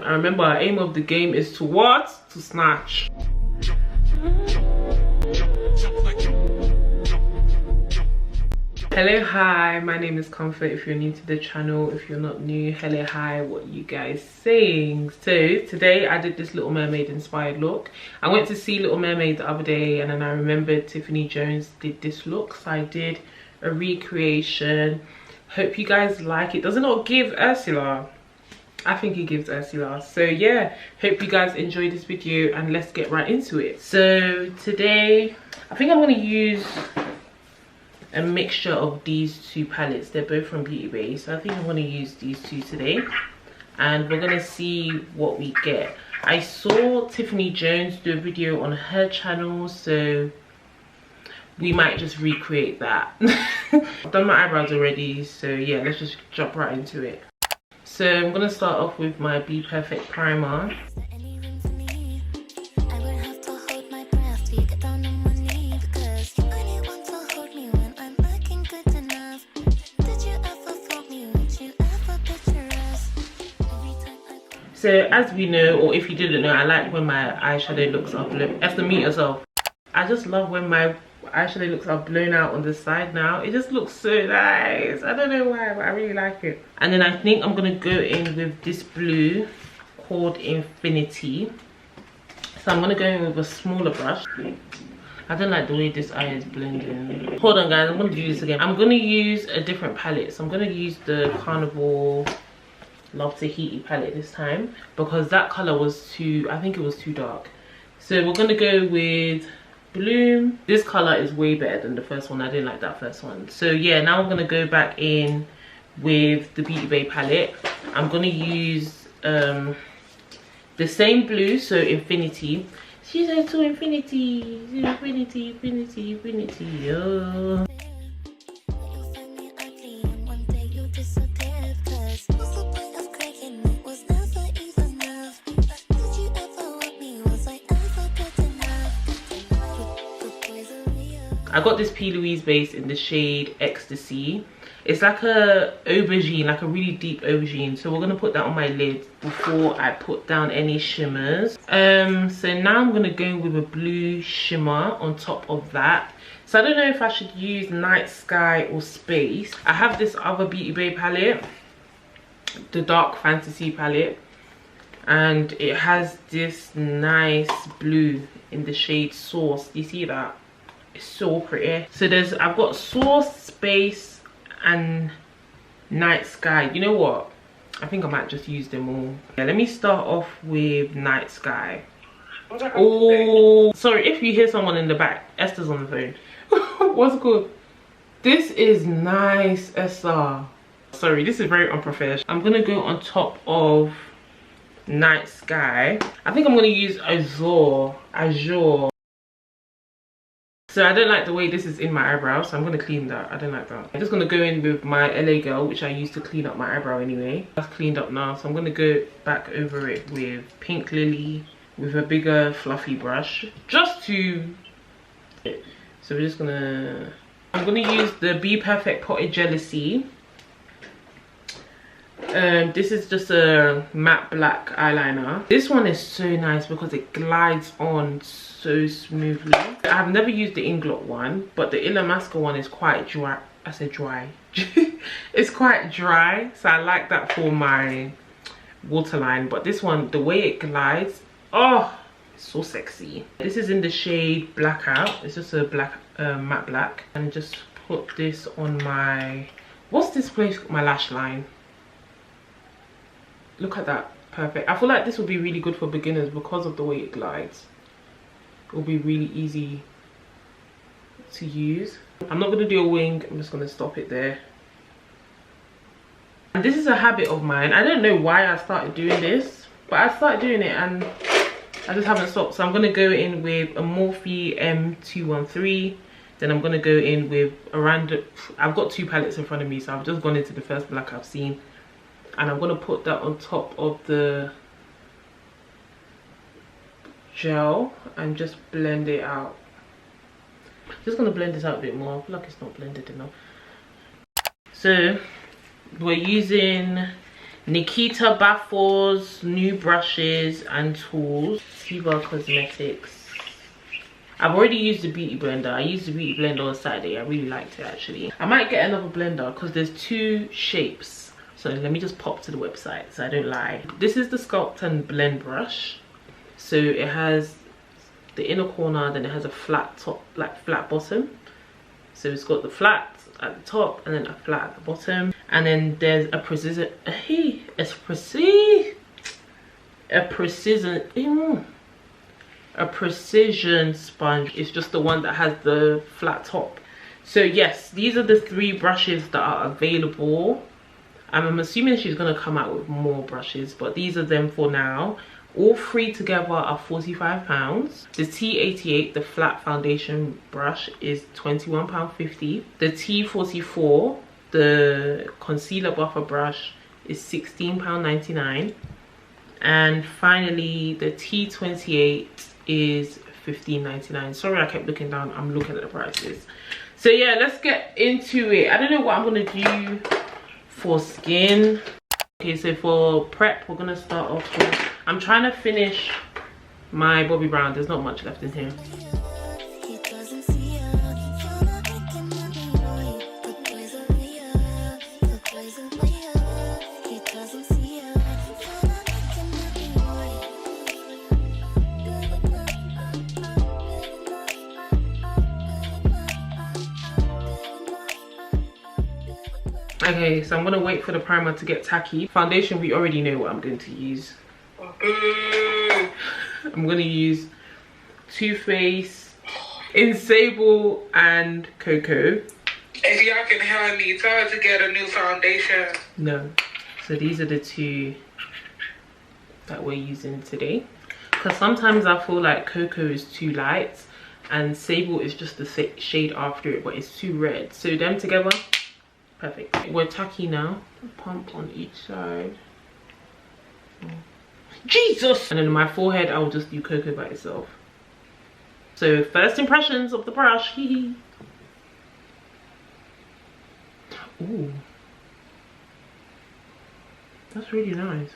I remember our aim of the game is to what? To snatch. Hello, hi, my name is Comfort. If you're new to the channel, if you're not new, hello, hi, what are you guys saying? So today I did this Little Mermaid inspired look. I went to see Little Mermaid the other day and then I remembered Tiffany Jones did this look, so I did a recreation. Hope you guys like it. Does it not give Ursula? I think it gives Ursula. So yeah, hope you guys enjoy this video and let's get right into it. So today I think I'm going to use a mixture of these two palettes. They're both from Beauty Bay, so I think I'm going to use these two today and we're going to see what we get. I saw Tiffany Jones do a video on her channel, so we might just recreate that. I've done my eyebrows already, so yeah, let's just jump right into it. So I'm going to start off with my Be Perfect primer. So as we know, or if you didn't know, I like when my eyeshadow looks are blown. Have to meet yourself. I just love when my eyeshadow looks are blown out on the side now. It just looks so nice. I don't know why, but I really like it. And then I think I'm gonna go in with this blue called Infinity. So I'm gonna go in with a smaller brush. I don't like the way this eye is blending. Hold on guys, I'm gonna do this again. I'm gonna use a different palette. So I'm gonna use the Carnival Love Tahiti palette this time because that color was too, I think it was too dark. So we're gonna go with Bloom. This color is way better than the first one. I didn't like that first one. So yeah, now I'm gonna go back in with the Beauty Bay palette. I'm gonna use the same blue, so Infinity. She said to Infinity, Infinity, Infinity, Infinity. Oh. I got this P. Louise base in the shade Ecstasy. It's like a aubergine, like a really deep aubergine. So we're gonna put that on my lid before I put down any shimmers. So now I'm gonna go with a blue shimmer on top of that. So I don't know if I should use Night Sky or Space. I have this other Beauty Bay palette, the Dark Fantasy palette, and it has this nice blue in the shade Source. Do you see that? It's so pretty. So I've got Source, Space and Night Sky. You know what, I think I might just use them all. Yeah, let me start off with Night Sky. Oh, sorry if you hear someone in the back. Esther's on the phone. What's it called? This is nice, Esther. Sorry, this is very unprofessional. I'm gonna go on top of Night Sky. I think I'm gonna use Azure. So I don't like the way this is in my eyebrow, so I'm going to clean that. I don't like that. I'm just going to go in with my LA Girl, which I used to clean up my eyebrow anyway. That's cleaned up now, so I'm going to go back over it with Pink Lily with a bigger fluffy brush. Just to... So we're just going to... I'm going to use the Be Perfect Potted Jealousy. This is just a matte black eyeliner. This one is so nice because it glides on so smoothly. I've never used the Inglot one, but the Illamasqua one is quite dry. I said dry. It's quite dry, so I like that for my waterline. But this one, the way it glides, oh, it's so sexy. This is in the shade Blackout. It's just a black matte black, and just put this on my, what's this place, my lash line. Look at that, perfect. I feel like this would be really good for beginners because of the way it glides. It will be really easy to use. I'm not going to do a wing, I'm just going to stop it there. And this is a habit of mine. I don't know why I started doing this, but I started doing it and I just haven't stopped. So I'm going to go in with a Morphe M213. Then I'm going to go in with a random, I've got two palettes in front of me, so I've just gone into the first black I've seen. And I'm going to put that on top of the gel and just blend it out. Just going to blend this out a bit more. I feel like it's not blended enough. So we're using Nikita Baffles, new brushes and tools. Tiba Cosmetics. I've already used the beauty blender. I used the beauty blender on Saturday. I really liked it actually. I might get another blender because there's two shapes. So let me just pop to the website so I don't lie. This is the Sculpt and Blend brush. So it has the inner corner, then it has a flat top, like flat bottom. So it's got the flat at the top and then a flat at the bottom. And then there's a precision sponge. It's just the one that has the flat top. So yes, these are the three brushes that are available. I'm assuming she's gonna come out with more brushes, but these are them for now. All three together are £45. The T88, the flat foundation brush, is £21.50. The T44, the concealer buffer brush, is £16.99. And finally, the T28 is £15.99. Sorry, I kept looking down. I'm looking at the prices. So yeah, let's get into it. I don't know what I'm gonna do for skin. Okay, so for prep, we're gonna start off with, I'm trying to finish my Bobbi Brown. There's not much left in here. Okay, so I'm gonna wait for the primer to get tacky. Foundation, we already know what I'm going to use. I'm gonna use Too Faced in Sable and Cocoa. If y'all can help me, tell her to get a new foundation. No. So these are the two that we're using today. Because sometimes I feel like Cocoa is too light and Sable is just the shade after it, but it's too red. So them together, perfect. We're tacky now. Pump on each side. Jesus! And then on my forehead, I will just do Cocoa by itself. So first impressions of the brush. Hee. Ooh. That's really nice.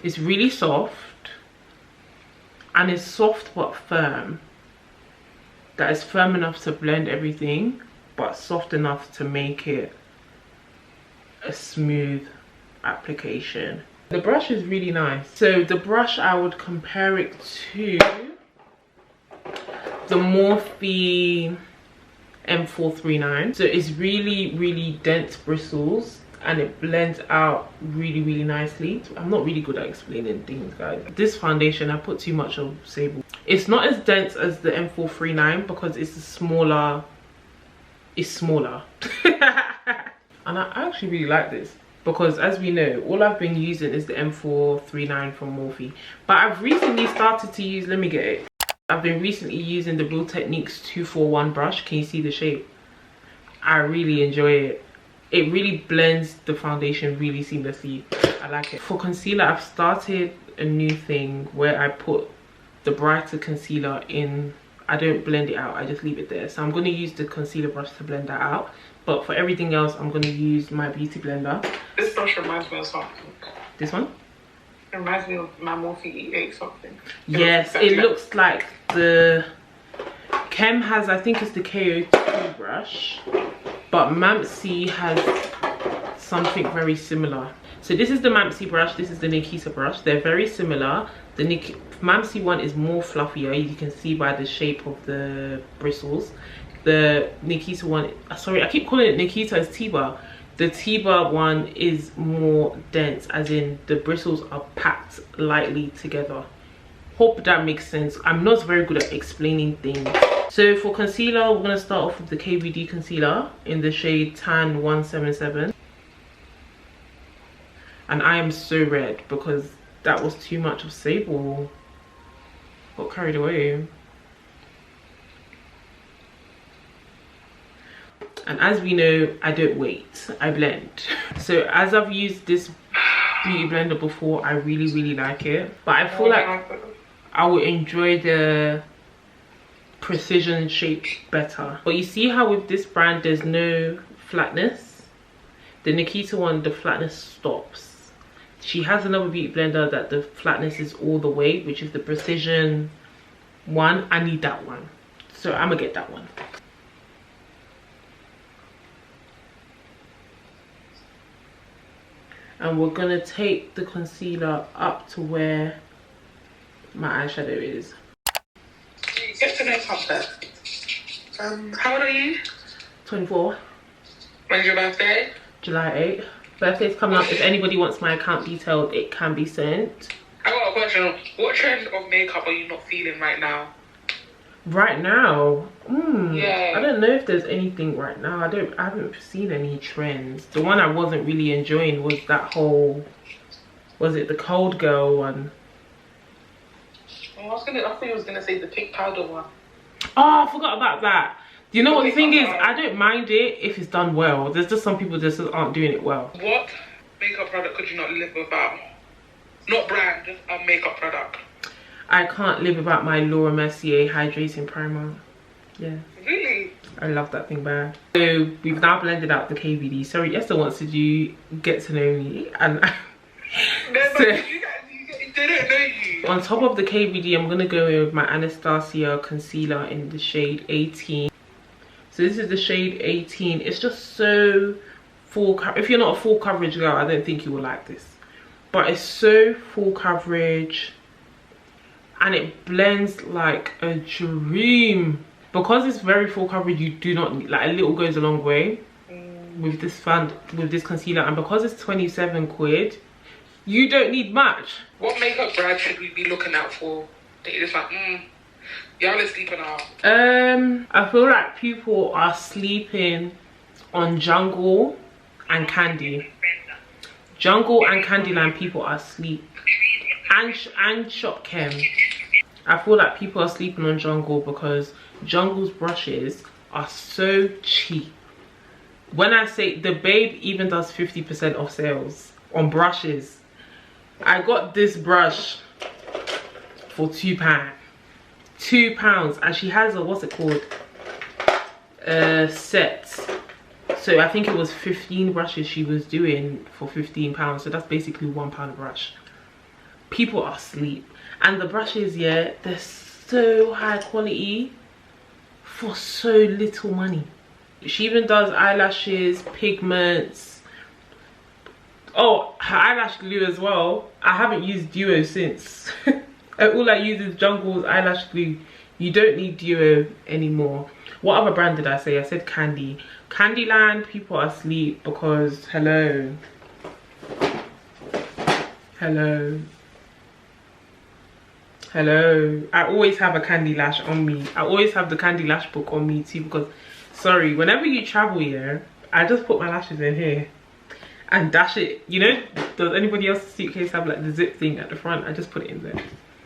It's really soft. And it's soft but firm. That is firm enough to blend everything, but soft enough to make it a smooth application. The brush is really nice. So the brush, I would compare it to the Morphe M439. So it's really dense bristles and it blends out really nicely. I'm not really good at explaining things, guys. This foundation, I put too much of Sable. It's not as dense as the M439 because it's smaller. And I actually really like this because, as we know, all I've been using is the M439 from Morphe. But I've recently started to use, let me get it. I've been recently using the Real Techniques 241 brush. Can you see the shape? I really enjoy it. It really blends the foundation really seamlessly. I like it. For concealer, I've started a new thing where I put the brighter concealer in. I don't blend it out, I just leave it there. So I'm going to use the concealer brush to blend that out. But for everything else, I'm going to use my beauty blender. This brush reminds me of something. This one? It reminds me of my Morphe E8 something. Yes, it looks like the... Kem has, I think it's the KO2 brush. But Mamsi has something very similar. So this is the Mamsi brush, this is the Nikita brush. They're very similar. The Mamsi one is more fluffier, you can see by the shape of the bristles. The Nikita one, sorry, I keep calling it Nikita, it's Tiba. The Tiba one is more dense, as in the bristles are packed lightly together. Hope that makes sense. I'm not very good at explaining things. So for concealer, we're gonna start off with the KVD concealer in the shade Tan 177. And I am so red because that was too much of Sable. Got carried away. And as we know, I don't wait, I blend. So as I've used this beauty blender before, I really like it. But I feel like I would enjoy the precision shape better. But you see how with this brand, there's no flatness. The Nikita one, the flatness stops. She has another beauty blender that the flatness is all the way, which is the Precision one. I need that one, so I'm gonna get that one. And we're gonna take the concealer up to where my eyeshadow is. Get to know Comfort. How old are you? 24. When's your birthday? July 8th. Birthday's coming up. If anybody wants my account detailed, it can be sent. I got a question. What trend of makeup are you not feeling right now? Right now? Yeah. I don't know if there's anything right now. I haven't seen any trends. The one I wasn't really enjoying was that whole, was it the cold girl one? I thought you was gonna say the pink powder one. Oh, I forgot about that. You know what the thing is? I don't mind it if it's done well. There's just some people just aren't doing it well. What makeup product could you not live without? Not brand, just a makeup product. I can't live without my Laura Mercier hydrating primer. Yeah. Really? I love that thing bad. So we've now blended out the KVD. Sorry, Esther wants to do get to know me, and No, you didn't know you. On top of the KVD, I'm gonna go in with my Anastasia concealer in the shade 18. So this is the shade 18. It's just so full coverage. If you're not a full coverage girl, I don't think you will like this. But it's so full coverage, and it blends like a dream. Because it's very full coverage, you do not need, like, a little goes a long way with this concealer. And because it's 27 quid, you don't need much. What makeup brand should we be looking out for? That you're just like, y'all are sleeping out. I feel like people are sleeping on Jungle and Candy. Jungle and Candyland, people are asleep. And Shop Chem. I feel like people are sleeping on Jungle because Jungle's brushes are so cheap. When I say, the Babe even does 50% off sales on brushes. I got this brush for £2. £2, and she has a, what's it called, set. So I think it was 15 brushes she was doing for £15. So that's basically £1 a brush. People are asleep. And the brushes, yeah, they're so high quality for so little money. She even does eyelashes, pigments. Oh, her eyelash glue as well. I haven't used Duo since. All I use is Jungle's eyelash glue. You don't need Duo anymore. What other brand did I say? I said Candy. Candyland, people are asleep because, hello. I always have a Candy Lash on me. I always have the Candy Lash book on me too, because, sorry, whenever you travel here, I just put my lashes in here and dash it. You know, does anybody else's suitcase have like the zip thing at the front? I just put it in there.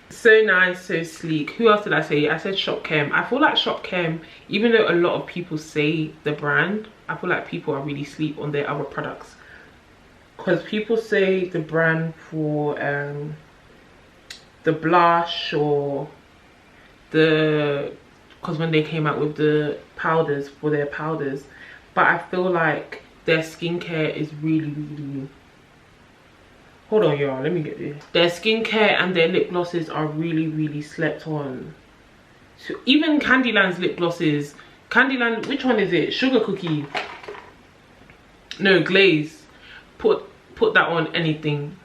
So nice, so sleek. Who else did I say? I said Shop Chem. I feel like Shop Chem, even though a lot of people say the brand, I feel like people are really sleep on their other products. Because people say the brand for the blush or the, because when they came out with the powders for their powders, but I feel like their skincare is really, hold on y'all, let me get this. Their skincare and their lip glosses are really slept on. So even Candyland's lip glosses, Candyland, which one is it? Sugar Cookie, no, Glaze. Put that on anything,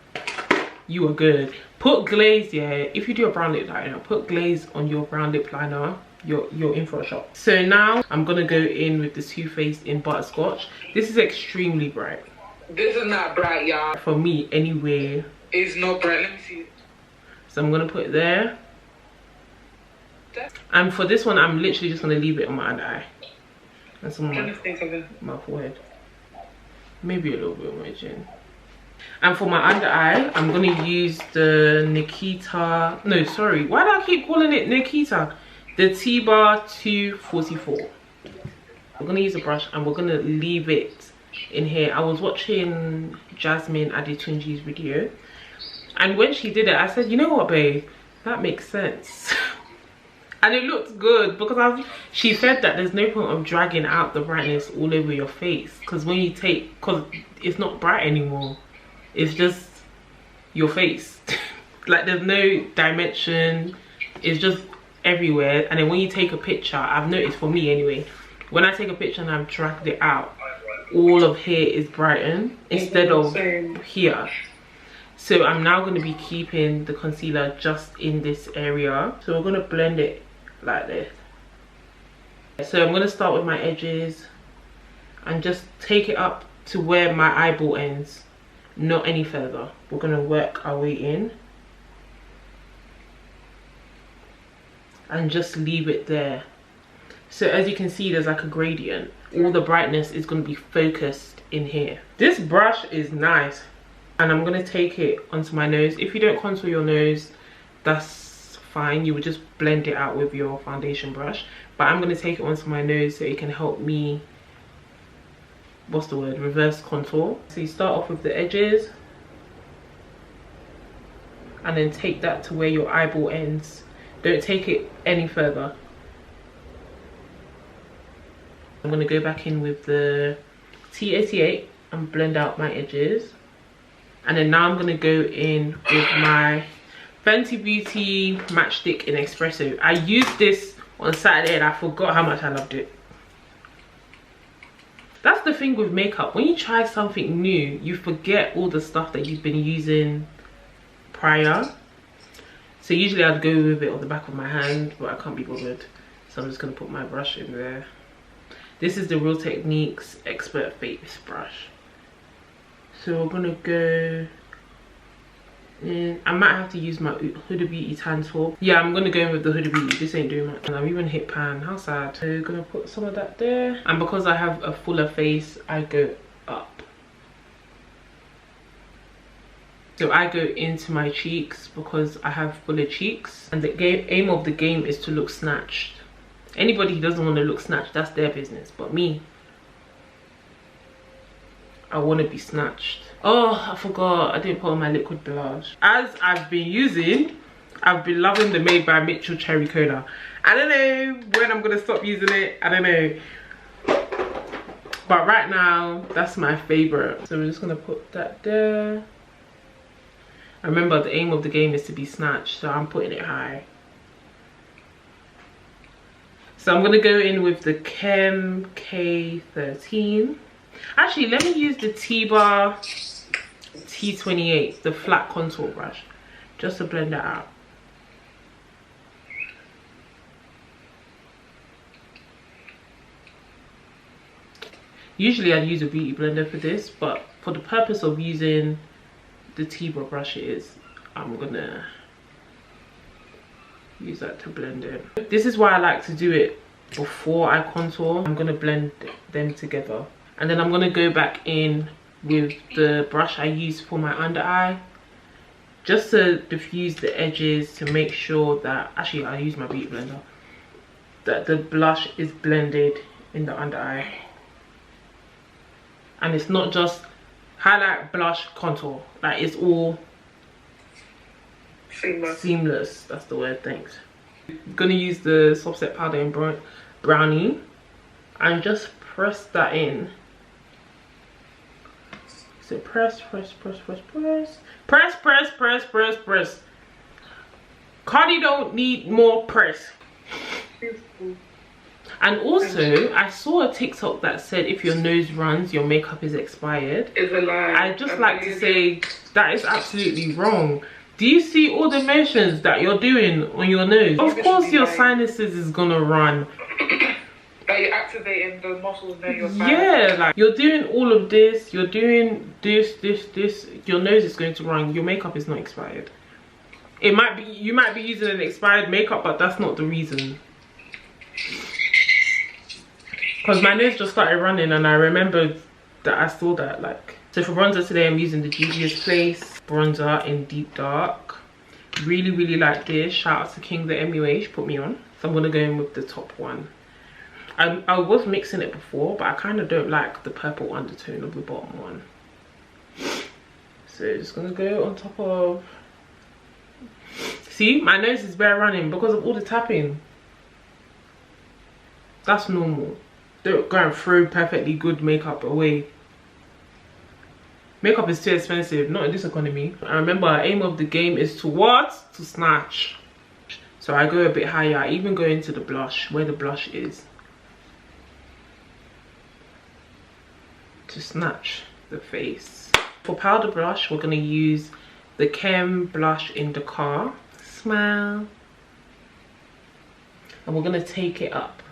you are good. Put glaze, yeah, if you do a brown lip liner, put glaze on your brown lip liner, you're in for a shock. So now I'm gonna go in with the Too Faced in Butterscotch. This is extremely bright. This is not bright, y'all. For me, anyway. It's not bright. Let me see it. So I'm gonna put it there. And for this one, I'm literally just gonna leave it on my under eye. And some on my forehead. Maybe a little bit on my chin. And for my under eye, I'm gonna use the Nikita, no, sorry, why do I keep calling it Nikita? The Tiba 244. We're gonna use a brush and we're gonna leave it in here. I was watching Jasmine Adetunji's video, and when she did it, I said, you know what, babe, that makes sense. And it looks good because she said that there's no point of dragging out the brightness all over your face, because when you take, because it's not bright anymore, it's just your face. Like there's no dimension, it's just everywhere. And then when you take a picture, I've noticed, for me anyway, when I take a picture and I've dragged it out, all of here is brightened instead of here. So I'm now going to be keeping the concealer just in this area. So we're going to blend it like this. So I'm going to start with my edges and just take it up to where my eyeball ends, not any further. We're going to work our way in and just leave it there. So as you can see, there's like a gradient. All the brightness is going to be focused in here. This brush is nice, and I'm going to take it onto my nose. If you don't contour your nose, that's fine, you would just blend it out with your foundation brush, but I'm going to take it onto my nose so it can help me, what's the word, reverse contour. So you start off with the edges and then take that to where your eyeball ends. Don't take it any further. I'm going to go back in with the T88 and blend out my edges. And then now I'm going to go in with my Fenty Beauty Matchstick in Espresso. I used this on Saturday and I forgot how much I loved it. That's the thing with makeup. When you try something new, you forget all the stuff that you've been using prior. So usually I'd go with it on the back of my hand, but I can't be bothered. So I'm just going to put my brush in there. This is the Real Techniques Expert Face brush. So we're gonna go in. I might have to use my Huda Beauty tan swab. Yeah, I'm gonna go in with the Huda Beauty. This ain't doing much. And I've even hit pan. How sad. So we're gonna put some of that there. And because I have a fuller face, I go up. So I go into my cheeks because I have fuller cheeks. And the aim of the game is to look snatched. Anybody who doesn't want to look snatched, that's their business. But me, I want to be snatched. Oh, I forgot, I didn't put on my liquid blush. As I've been loving the Made by Mitchell Cherry Cola. I don't know when I'm going to stop using it. I don't know. But right now, that's my favorite. So we're just going to put that there. Remember, the aim of the game is to be snatched. So I'm putting it high. So I'm going to go in with the Chem K13. Actually, let me use the Tiba T28, the flat contour brush, just to blend that out. Usually I'd use a beauty blender for this, but for the purpose of using the Tiba brushes, I'm going to use that to blend in. This is why I like to do it before I contour. I'm going to blend them together. And then I'm going to go back in with the brush I used for my under eye, just to diffuse the edges, to make sure that, actually I use my beauty blender, that the blush is blended in the under eye. And it's not just highlight, blush, contour. Like, it's all seamless. That's the word, thanks. I'm going to use the soft set powder in Brownie and just press that in. So press, press, press, press, press. Press, press, press, press, press. Cardi don't need more press. And also, I saw a TikTok that said if your nose runs, your makeup is expired. It's a lie. I'd just like to say that is absolutely wrong. Do you see all the motions that you're doing on your nose? Of course your sinuses is gonna run. Like, you're activating the muscles near your sinus. Yeah, like you're doing all of this, you're doing this, your nose is going to run. Your makeup is not expired. It might be, you might be using an expired makeup, but that's not the reason. Because my nose just started running and I remembered that I saw that. Like, so for bronzer today, I'm using the Juvia's Place bronzer in Deep Dark. Really, really like this. Shout out to King the MUH, put me on. So I'm gonna go in with the top one. I was mixing it before, but I kind of don't like the purple undertone of the bottom one. So just gonna go on top of. See, my nose is bare running because of all the tapping. That's normal. Don't go and throw perfectly good makeup away. Makeup is too expensive, not in this economy. I remember our aim of the game is to what? To snatch. So I go a bit higher. I even go into the blush, where the blush is, to snatch the face. For powder blush, we're gonna use the Chem blush in the car. Smile. And we're gonna take it up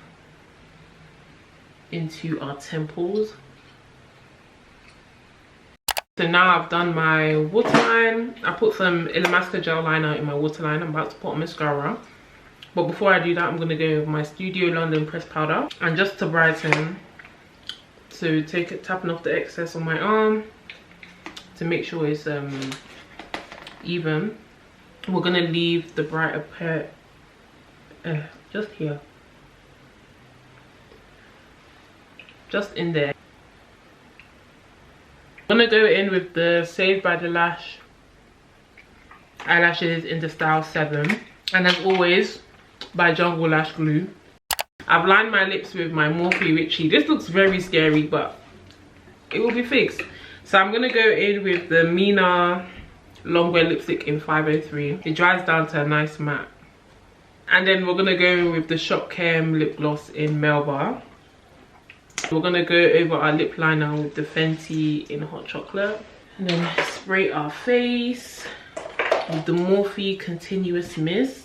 into our temples. So now I've done my waterline. I put some Illamasqua gel liner in my waterline. I'm about to put on mascara. But before I do that, I'm gonna go with my Studio London pressed powder. And just to brighten, so tapping off the excess on my arm to make sure it's even. We're gonna leave the brighter part just here, just in there. I'm gonna go in with the Saved by the Lash eyelashes in the style 7, and as always by Jungle Lash Glue. I've lined my lips with my Morphe Witchy. This looks very scary, but it will be fixed. So I'm gonna go in with the Mina Longwear lipstick in 503. It dries down to a nice matte. And then we're gonna go in with the Shop Chem lip gloss in Melba. We're gonna go over our lip liner with the Fenty in Hot Chocolate. And then spray our face with the Morphe Continuous Mist.